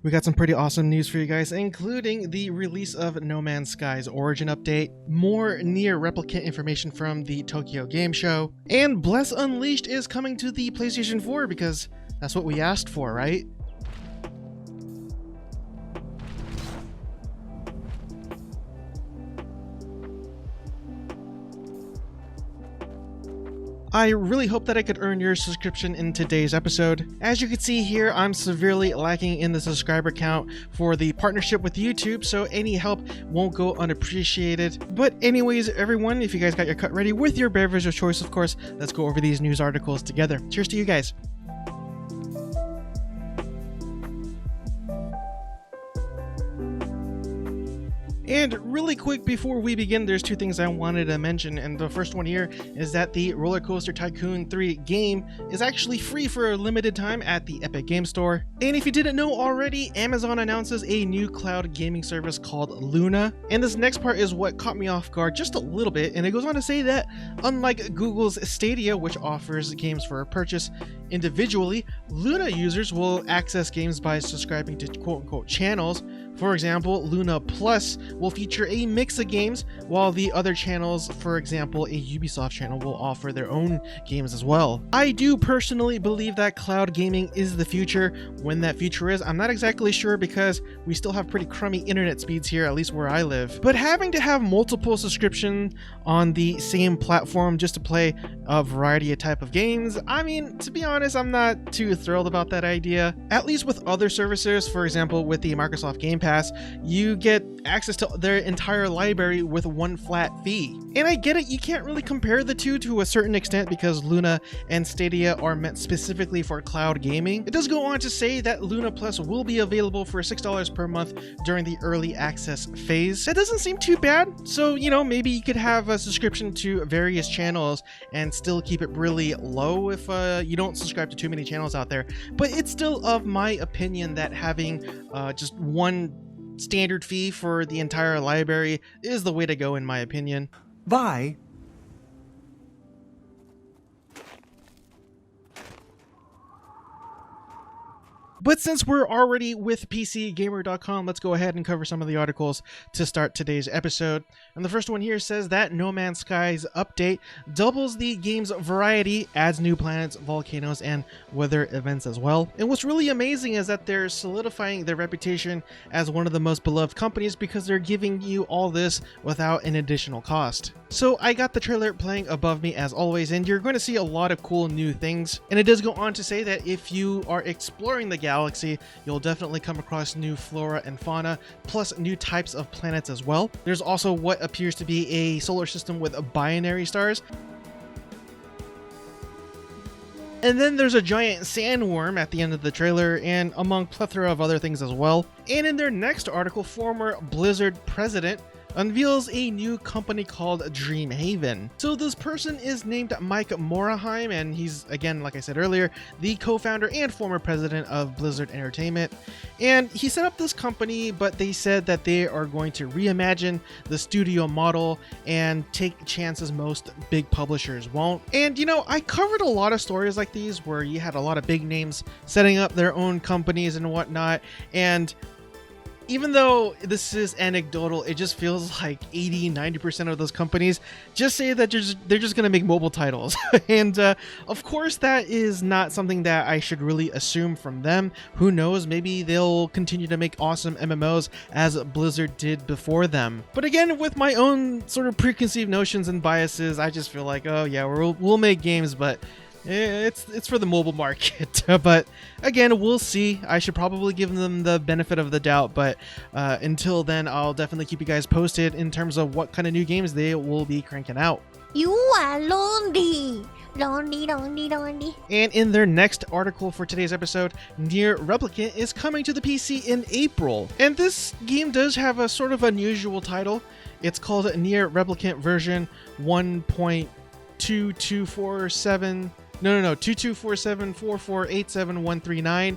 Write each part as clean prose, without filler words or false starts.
We got some pretty awesome news for you guys, including the release of No Man's Sky's Origin update, more Nier Replicant information from the Tokyo Game Show, and Bless Unleashed is coming to the PlayStation 4 because that's what we asked for, right? I really hope that I could earn your subscription in today's episode. As you can see here, I'm severely lacking in the subscriber count for the partnership with YouTube, so any help won't go unappreciated. But anyways, everyone, if you guys got your cut ready with your beverage of choice, of course, let's go over these news articles together. Cheers to you guys. And really quick before we begin, there's two things I wanted to mention, and the first one here is that the RollerCoaster Tycoon 3 game is actually free for a limited time at the Epic Game Store. And if you didn't know already, Amazon announces a new cloud gaming service called Luna, and this next part is what caught me off guard just a little bit, and it goes on to say that unlike Google's Stadia, which offers games for purchase individually, Luna users will access games by subscribing to quote-unquote channels. For example, Luna Plus will feature a mix of games, while the other channels, for example, a Ubisoft channel, will offer their own games as well. I do personally believe that cloud gaming is the future. When that future is, I'm not exactly sure because we still have pretty crummy internet speeds here, at least where I live. But having to have multiple subscriptions on the same platform just to play a variety of type of games, I mean, to be honest, I'm not too thrilled about that idea. At least with other services, for example, with the Microsoft Game Pass, you get access to their entire library with one flat fee. And I get it, you can't really compare the two to a certain extent because Luna and Stadia are meant specifically for cloud gaming. It does go on to say that Luna Plus will be available for $6 per month during the early access phase. That doesn't seem too bad. So, you know, maybe you could have a subscription to various channels and still keep it really low if you don't subscribe to too many channels out there. But it's still of my opinion that having just one standard fee for the entire library is the way to go, in my opinion. Bye. But since we're already with PCGamer.com, let's go ahead and cover some of the articles to start today's episode. And the first one here says that No Man's Sky's update doubles the game's variety, adds new planets, volcanoes, and weather events as well. And what's really amazing is that they're solidifying their reputation as one of the most beloved companies because they're giving you all this without an additional cost. So I got the trailer playing above me as always, and you're going to see a lot of cool new things. And it does go on to say that if you are exploring the galaxy, you'll definitely come across new flora and fauna, plus new types of planets as well. There's also what appears to be a solar system with binary stars. And then there's a giant sandworm at the end of the trailer, and among plethora of other things as well. And in their next article, former Blizzard president unveils a new company called Dreamhaven. So this person is named Mike Morhaime, and he's, again, like I said earlier, the co-founder and former president of Blizzard Entertainment. And he set up this company, but they said that they are going to reimagine the studio model and take chances most big publishers won't. And you know, I covered a lot of stories like these where you had a lot of big names setting up their own companies and whatnot, and even though this is anecdotal, it just feels like 80-90% of those companies just say that they're just going to make mobile titles. And of course, that is not something that I should really assume from them. Who knows? Maybe they'll continue to make awesome MMOs as Blizzard did before them. But again, with my own sort of preconceived notions and biases, I just feel like, oh yeah, we'll make games, but it's for the mobile market. But again, we'll see. I should probably give them the benefit of the doubt, but until then, I'll definitely keep you guys posted in terms of what kind of new games they will be cranking out. You are lonely. Lonely. And in their next article for today's episode, Nier Replicant is coming to the PC in April. And this game does have a sort of unusual title. It's called Nier Replicant version 1.2247. No, 224744871139.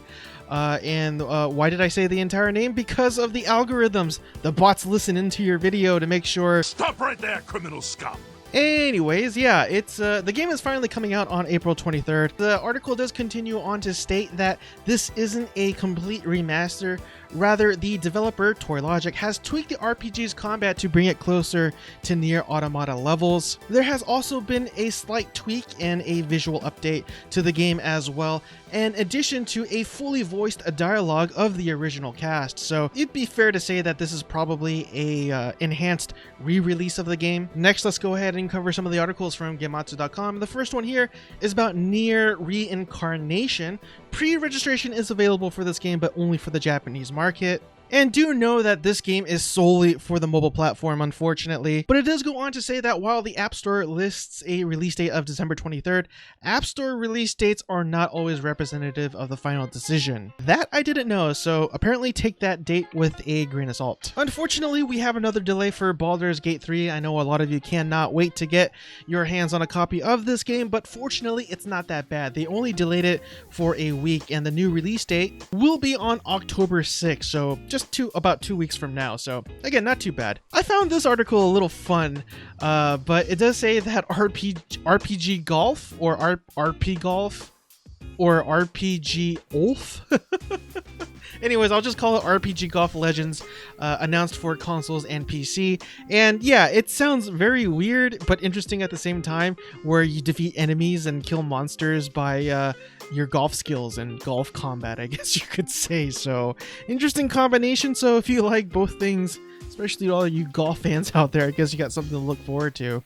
And why did I say the entire name? Because of the algorithms. The bots listen into your video to make sure... Stop right there, criminal scum! Anyways, yeah, it's the game is finally coming out on April 23rd. The article does continue on to state that this isn't a complete remaster. Rather, the developer, Toy Logic, has tweaked the RPG's combat to bring it closer to Nier Automata levels. There has also been a slight tweak and a visual update to the game as well, in addition to a fully voiced dialogue of the original cast. So it'd be fair to say that this is probably a enhanced re-release of the game. Next, let's go ahead and cover some of the articles from Gematsu.com. The first one here is about NieR Re. Pre-registration is available for this game, but only for the Japanese market. And do know that this game is solely for the mobile platform, unfortunately. But it does go on to say that while the App Store lists a release date of December 23rd, App Store release dates are not always representative of the final decision. That I didn't know, so apparently take that date with a grain of salt. Unfortunately, we have another delay for Baldur's Gate 3. I know a lot of you cannot wait to get your hands on a copy of this game, but fortunately, it's not that bad. They only delayed it for a week, and the new release date will be on October 6th, so just about 2 weeks from now. So again, not too bad. I found this article a little fun, but it does say that RPG Golf or RP Golf or RPG Ulf. Anyways, I'll just call it RPGolf Legends, announced for consoles and PC. And yeah, it sounds very weird, but interesting at the same time, where you defeat enemies and kill monsters by your golf skills and golf combat, I guess you could say. So, interesting combination. So if you like both things, especially all you golf fans out there, I guess you got something to look forward to.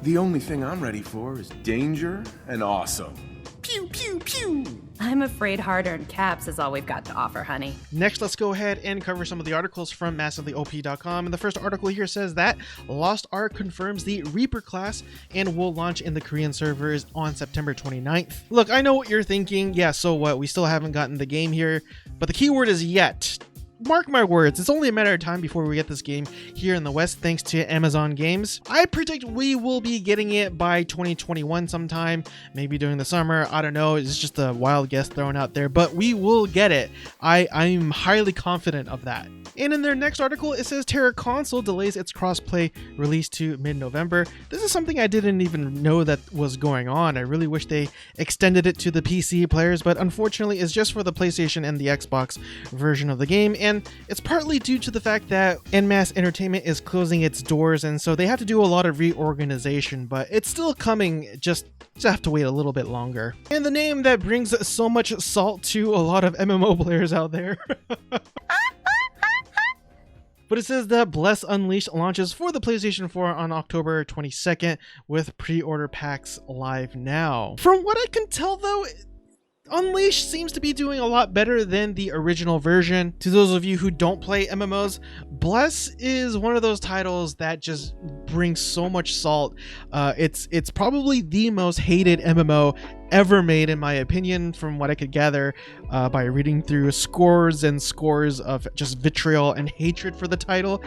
The only thing I'm ready for is danger and awesome. Pew, pew, pew! I'm afraid hard-earned caps is all we've got to offer, honey. Next, let's go ahead and cover some of the articles from MassivelyOP.com. And the first article here says that Lost Ark confirms the Reaper class and will launch in the Korean servers on September 29th. Look, I know what you're thinking. Yeah, so what? We still haven't gotten the game here. But the keyword is yet. Mark my words, it's only a matter of time before we get this game here in the West thanks to Amazon Games. I predict we will be getting it by 2021 sometime, maybe during the summer. I don't know, it's just a wild guess thrown out there, but we will get it. I'm highly confident of that. And in their next article, it says TERA Console delays its crossplay release to mid-November. This is something I didn't even know that was going on. I really wish they extended it to the PC players, but unfortunately it's just for the PlayStation and the Xbox version of the game. And it's partly due to the fact that NMass Entertainment is closing its doors, and so they have to do a lot of reorganization, but it's still coming, just have to wait a little bit longer. And the name that brings so much salt to a lot of MMO players out there. But it says that Bless Unleashed launches for the PlayStation 4 on October 22nd with pre-order packs live now. From what I can tell though, Unleashed seems to be doing a lot better than the original version. To those of you who don't play MMOs, Bless is one of those titles that just brings so much salt. It's probably the most hated MMO ever made, in my opinion, from what I could gather by reading through scores and scores of just vitriol and hatred for the title.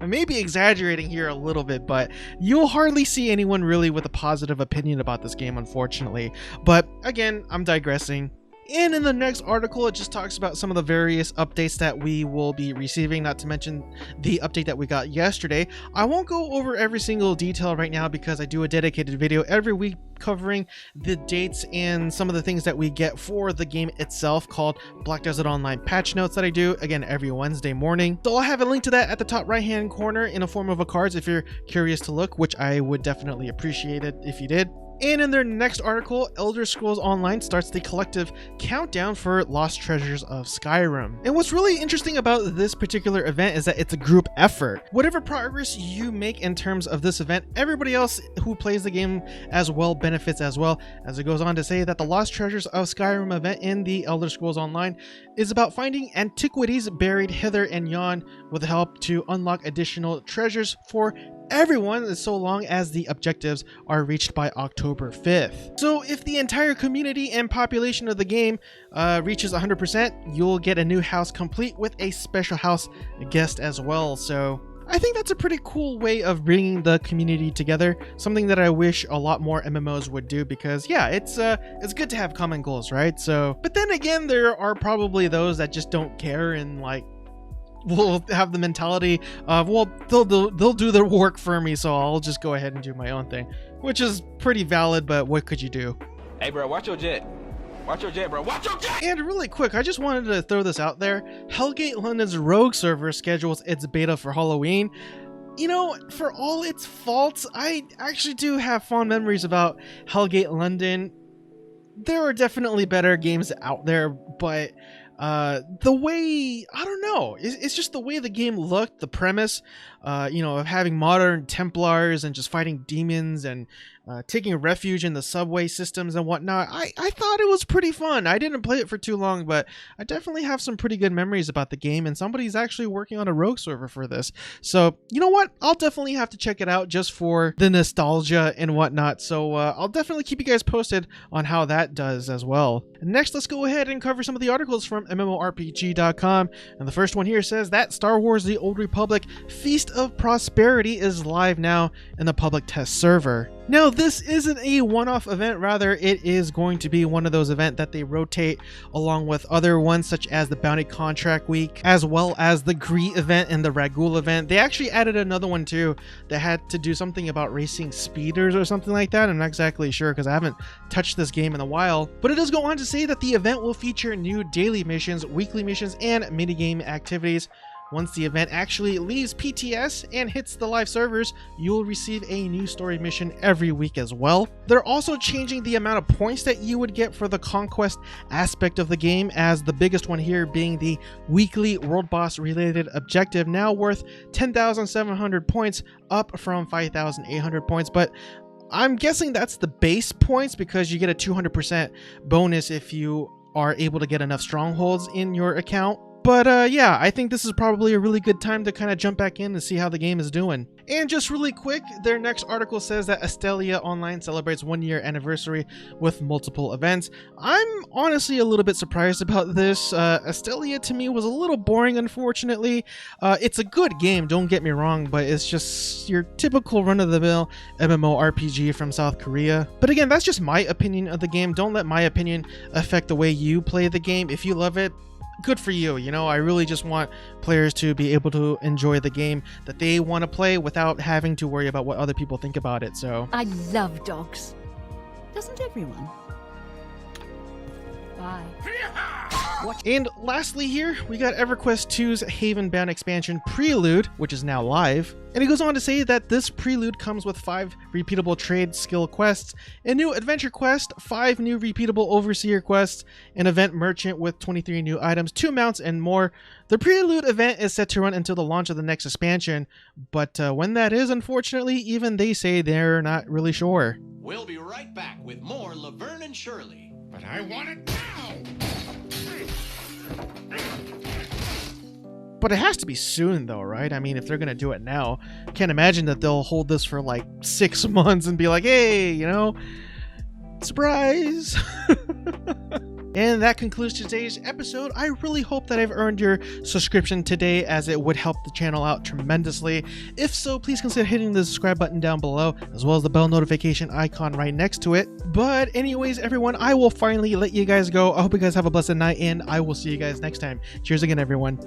I may be exaggerating here a little bit, but you'll hardly see anyone really with a positive opinion about this game, unfortunately. But again, I'm digressing. And in the next article, it just talks about some of the various updates that we will be receiving, not to mention the update that we got yesterday. I won't go over every single detail right now because I do a dedicated video every week covering the dates and some of the things that we get for the game itself called Black Desert Online Patch Notes that I do, again, every Wednesday morning. So I'll have a link to that at the top right-hand corner in a form of a cards if you're curious to look, which I would definitely appreciate it if you did. And in their next article, Elder Scrolls Online starts the collective countdown for Lost Treasures of Skyrim. And what's really interesting about this particular event is that it's a group effort. Whatever progress you make in terms of this event, everybody else who plays the game as well benefits as well, as it goes on to say that the Lost Treasures of Skyrim event in the Elder Scrolls Online is about finding antiquities buried hither and yon with help to unlock additional treasures for everyone, so long as the objectives are reached by October 5th. So if the entire community and population of the game reaches 100%, you'll get a new house complete with a special house guest as well. So I think that's a pretty cool way of bringing the community together, something that I wish a lot more MMOs would do, because yeah, it's good to have common goals, right? So, but then again, there are probably those that just don't care and like will have the mentality of, well, they'll do their work for me, so I'll just go ahead and do my own thing, which is pretty valid, but what could you do? Hey, bro, watch your jet. Watch your jet, bro. Watch your jet! And really quick, I just wanted to throw this out there. Hellgate London's Rogue server schedules its beta for Halloween. You know, for all its faults, I actually do have fond memories about Hellgate London. There are definitely better games out there, but the way, I don't know, it's just the way the game looked, the premise, you know, of having modern Templars and just fighting demons and taking refuge in the subway systems and whatnot. I thought it was pretty fun. I didn't play it for too long, but I definitely have some pretty good memories about the game, and somebody's actually working on a rogue server for this. So, you know what? I'll definitely have to check it out just for the nostalgia and whatnot. So I'll definitely keep you guys posted on how that does as well. Next, let's go ahead and cover some of the articles from MMORPG.com. And the first one here says that Star Wars The Old Republic Feast of Prosperity is live now in the public test server. Now, this isn't a one-off event, rather it is going to be one of those events that they rotate along with other ones such as the Bounty Contract Week, as well as the Gree event and the Ragul event. They actually added another one too that had to do something about racing speeders or something like that. I'm not exactly sure because I haven't touched this game in a while, but it does go on to say that the event will feature new daily missions, weekly missions, and minigame activities. Once the event actually leaves PTS and hits the live servers, you will receive a new story mission every week as well. They're also changing the amount of points that you would get for the conquest aspect of the game, as the biggest one here being the weekly world boss related objective, now worth 10,700 points, up from 5,800 points. But I'm guessing that's the base points because you get a 200% bonus if you are able to get enough strongholds in your account. But yeah, I think this is probably a really good time to kind of jump back in and see how the game is doing. And just really quick, their next article says that Astellia Online celebrates 1-year anniversary with multiple events. I'm honestly a little bit surprised about this. Astellia to me was a little boring, unfortunately. It's a good game, don't get me wrong, but it's just your typical run-of-the-mill MMORPG from South Korea. But again, that's just my opinion of the game. Don't let my opinion affect the way you play the game. If you love it, good for you. You know, I really just want players to be able to enjoy the game that they want to play without having to worry about what other people think about it. So I love dogs. Doesn't everyone? Bye. And lastly here, we got EverQuest 2's Haven-bound expansion Prelude, which is now live. And it goes on to say that this Prelude comes with 5 repeatable trade skill quests, a new adventure quest, 5 new repeatable overseer quests, an event merchant with 23 new items, 2 mounts, and more. The Prelude event is set to run until the launch of the next expansion, but when that is, unfortunately, even they say they're not really sure. We'll be right back with more Laverne and Shirley. But I want it now! But it has to be soon though, right? I mean, if they're gonna do it now, can't imagine that they'll hold this for like 6 months and be like, hey, you know, surprise. And that concludes today's episode. I really hope that I've earned your subscription today, as it would help the channel out tremendously. If so, please consider hitting the subscribe button down below, as well as the bell notification icon right next to it. But anyways, everyone, I will finally let you guys go. I hope you guys have a blessed night, and I will see you guys next time. Cheers again, everyone.